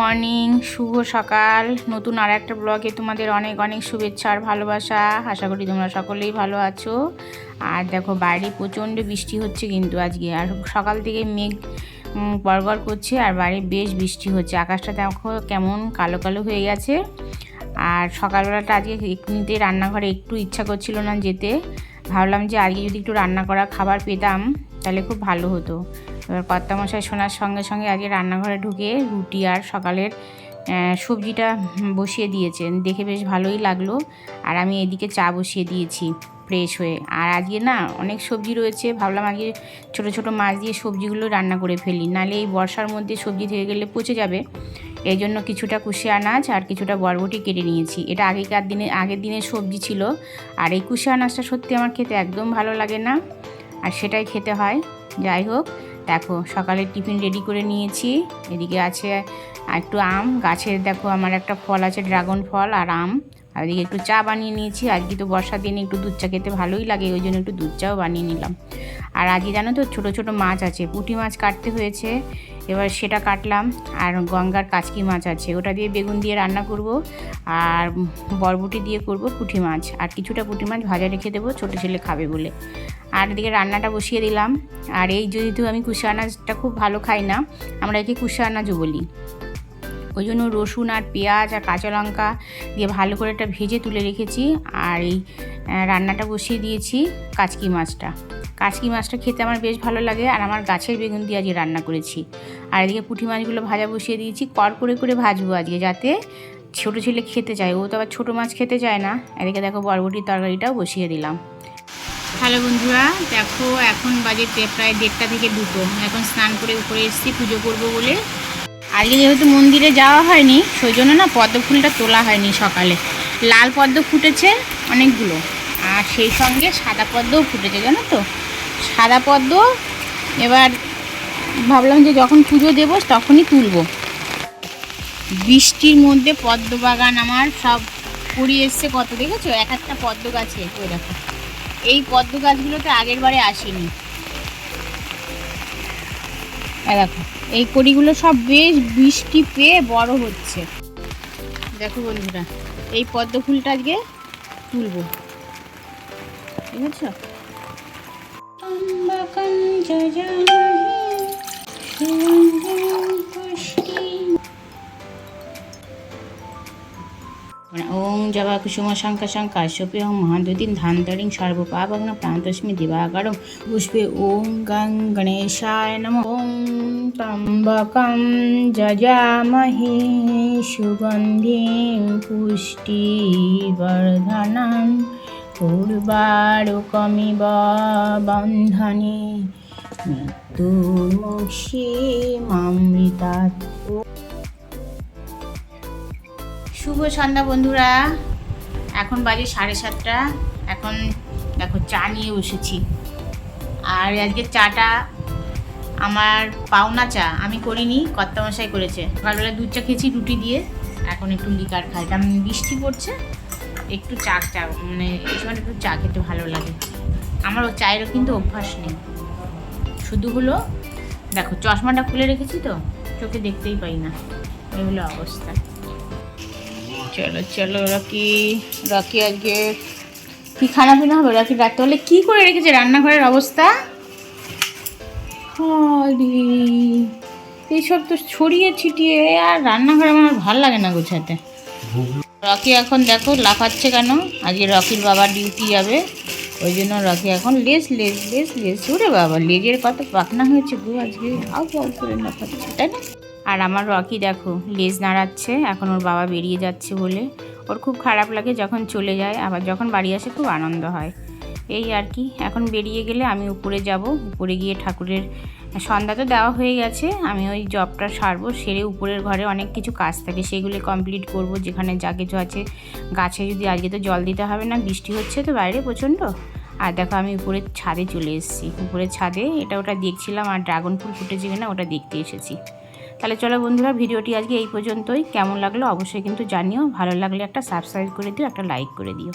Morning, শুভ সকাল। নতুন আর একটা ব্লগে তোমাদের অনেক অনেক শুভেচ্ছা আর ভালোবাসা। আশা করি তোমরা সকলেই ভালো আছো। আর দেখো বাইরে প্রচণ্ড বৃষ্টি হচ্ছে কিন্তু আজকে, আর সকাল থেকে মেঘ গড়গড় করছে আর বাইরে বেশ বৃষ্টি হচ্ছে। আকাশটা দেখো কেমন কালো কালো হয়ে গেছে। আর সকালবেলাটা আজকে এমনিতে রান্নাঘরে একটু ইচ্ছা করছিল না যেতে। ভাবলাম যে আজকে যদি একটু রান্না করা খাবার পেতাম তাহলে খুব ভালো হতো। এবার কর্তামশাই শোনার সঙ্গে সঙ্গে আজকে রান্নাঘরে ঢুকে রুটি আর সকালের সবজিটা বসিয়ে দিয়েছেন, দেখে বেশ ভালোই লাগলো। আর আমি এদিকে চা বসিয়ে দিয়েছি ফ্রেশ হয়ে। আর আজকে না অনেক সবজি রয়েছে, ভাবলাম আজকে ছোটো ছোটো মাছ দিয়ে সবজিগুলো রান্না করে ফেলি, নাহলে এই বর্ষার মধ্যে সবজি থেকে গেলে পচে যাবে। এই জন্য কিছুটা কুশি আনাজ আর কিছুটা বরবটি কেটে নিয়েছি। এটা আগের দিনের সবজি ছিল। আর এই কুশি আনাজটা সত্যি আমার খেতে একদম ভালো লাগে না, আর সেটাই খেতে হয়। যাই হোক, দেখো সকালে টিফিন রেডি করে নিয়েছি। এদিকে আছে একটু আম গাছের, দেখো আমার একটা ফল আছে ড্রাগন ফল আর আম। আর এদিকে একটু চা বানিয়ে নিয়েছি। আজকে তো বর্ষার দিনে একটু দুধ চা খেতে ভালোই লাগে, ওই জন্য একটু দুধ চাও বানিয়ে নিলাম। আর আজকে জানো তো ছোটো ছোটো মাছ আছে, পুঁটি মাছ কাটতে হয়েছে, এবার সেটা কাটলাম। আর গঙ্গার কাচকি মাছ আছে, ওটা দিয়ে বেগুন দিয়ে রান্না করব। আর বরবটি দিয়ে করব পুঁটি মাছ, আর কিছুটা পুঁটি মাছ ভাজা রেখে দেবো, ছোটো ছেলে খাবে বলে। আর এদিকে রান্নাটা বসিয়ে দিলাম। আর এই যেহেতু আমি কুশি আনাজটা খুব ভালো খাই না, আমরা একে কুশি আনাজও বলি, ওই জন্য রসুন আর পেঁয়াজ আর কাঁচা লঙ্কা দিয়ে ভালো করে একটা ভেজে তুলে রেখেছি। আর এই রান্নাটা বসিয়ে দিয়েছি কাচকি মাছটা খেতে আমার বেশ ভালো লাগে। আর আমার গাছের বেগুন দিয়ে আজকে রান্না করেছি। আর এদিকে পুঁটি মাছগুলো ভাজা বসিয়ে দিয়েছি, কড় করে করে ভাজবো আজকে, যাতে ছোটো ছেলে খেতে চায়। ও তো আবার ছোটো মাছ খেতে চায় না। এদিকে দেখো বরবটির তরকারিটাও বসিয়ে দিলাম। হ্যালো বন্ধুরা, দেখো এখন বাজে প্রায় 1:30 থেকে 2। এখন স্নান করে উপরে এসেছি পুজো করব বলে। আজকে যেহেতু মন্দিরে যাওয়া হয়নি, সেই জন্য না পদ্ম ফুলটা তোলা হয়নি সকালে। লাল পদ্ম ফুটেছে অনেকগুলো, আর সেই সঙ্গে সাদা পদ্মও ফুটেছে, জানো তো, সাদা পদ্ম। এবার ভাবলাম যে যখন পুজো দেবো তখনই তুলব। বৃষ্টির মধ্যে পদ্ম বাগান আমার সব কুড়িয়ে এসছে, কত দেখেছো এক একটা পদ্ম গাছে। ওই দেখো, এই পদ্ম গাছগুলোতে আগের বারে আসেনি। দেখো এই কড়িগুলো সব বেশ বৃষ্টি পেয়ে বড় হচ্ছে। দেখো বন্ধুরা, এই পদ্ম ফুলটা আজকে তুলবো, ঠিক আছে। ওং জবা কুসুম শঙ্কা শঙ্কা শোপেহং মহাদ্যুতিন ধান্তরিং সর্বপাবগ্ন প্রান্তস্মি দিবাকরং পুষ্পে ওং গং গণেশায় নমঃ। ওং ত্র্যম্বকং যজামহে সুগন্ধিং পুষ্টিবর্ধনং উর্বারুকমিব বন্ধনে মৃত্যুর্মুক্ষীমামৃতাৎ। শুভ সন্ধ্যা বন্ধুরা, এখন বাজে 7:30। এখন দেখো চা নিয়ে বসেছি। আর আজকে চাটা আমার পাওনা চা, আমি করিনি, কর্তামশাই করেছে। সকালবেলা দুধ চা খেয়েছি রুটি দিয়ে, এখন একটু লিকার খাই, কারণ বৃষ্টি পড়ছে, একটু চা মানে এই সময় একটু চা খেতে ভালো লাগে। আমার ও চায়েরও কিন্তু অভ্যাস নেই, শুধু হলো দেখো চশমাটা খুলে রেখেছি তো চোখে দেখতেই পাই না, এই হলো অবস্থা। চলো চলো রকি আজকে কি খানা পিনা হবে? রকি রাত্রে হলে কী করে রেখেছে রান্নাঘরের অবস্থা। এইসব তো ছড়িয়ে ছিটিয়ে, আর রান্নাঘরে আমার ভালো লাগে না গোছাতে। রকি এখন দেখো লাফাচ্ছে কেন, আজকে রকির বাবা ডিউটি যাবে, ওই জন্য রকি এখন লেস ওরে বাবা, লেজের কত পাকনা হয়েছে গো আজকে, আউ করে লাফাচ্ছে, তাই না? আর আমার রকি দেখো লেজ নাড়াচ্ছে, এখন ওর বাবা বেরিয়ে যাচ্ছে বলে। ওর খুব খারাপ লাগে যখন চলে যায়, আবার যখন বাড়ি আসে খুব আনন্দ হয়, এই আর কি। এখন বেরিয়ে গেলে আমি উপরে যাব, উপরে গিয়ে ঠাকুরের সন্ধ্যা তো দেওয়া হয়ে গেছে, আমি ওই জবটা সারবো, সেরে উপরের ঘরে অনেক কিছু কাজ থাকে সেগুলো কমপ্লিট করব, যেখানে যা কিছু আছে। গাছে যদি আজকে তো জল দিতে হবে না, বৃষ্টি হচ্ছে তো বাইরে প্রচণ্ড। আর দেখো আমি উপরের ছাদে চলে এসেছি, উপরের ছাদে এটা ওটা দেখছিলাম, আর ড্রাগন ফুল ফুটেছে কিনা ওটা দেখতে এসেছি। তাহলে চলো বন্ধুরা, ভিডিওটি আজকে এই পর্যন্তই। কেমন লাগলো অবশ্যই কিন্তু জানিও, ভালো লাগলে একটা সাবস্ক্রাইব করে দিও, একটা লাইক করে দিও।